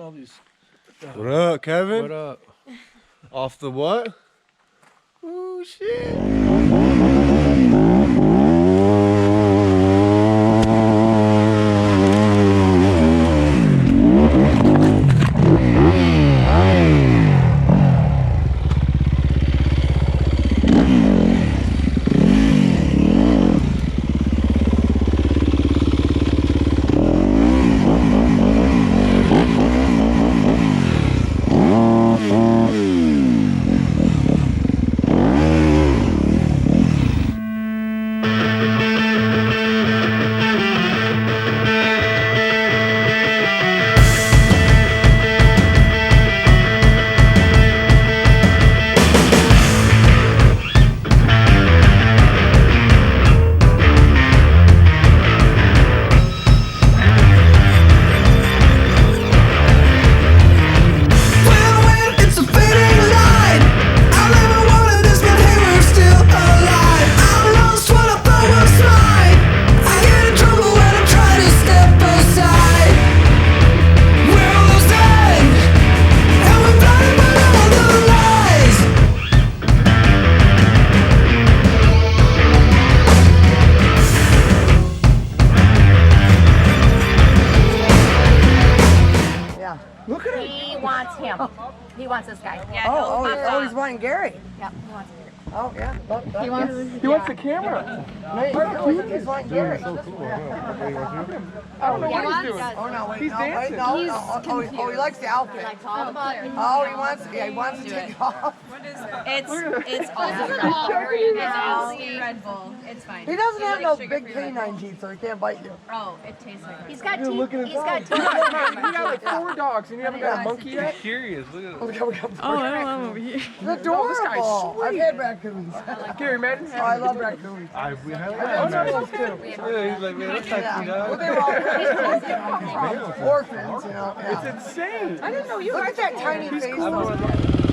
all these. What up, Kevin? What up? Off the what? Oh shit. Look at him. He wants him. He wants this guy. Yeah, Oh, he's wanting Gary. Yeah, he wants Gary. Oh, yeah. He wants the camera. He's wanting Gary. I don't know what he's doing. Oh, no, wait. He's dancing. Oh, he likes the outfit. Oh, he wants to take it off. It's all Red Bull. It's fine. He doesn't have no big canine teeth, so he can't bite you. Oh, it tastes like He's got Dude, teeth. look at his He's got eyes. teeth. You got like 4 dogs and you haven't got a monkey yet? Curious. Look at Look how Oh, I don't know over here. He's adorable. I've had raccoons. Gary, imagine Oh, I love raccoons. we have I've had those too. Yeah, he's like, man, that's like, Well, they were all orphans, you know. It's insane. I didn't know you. Look at that tiny face.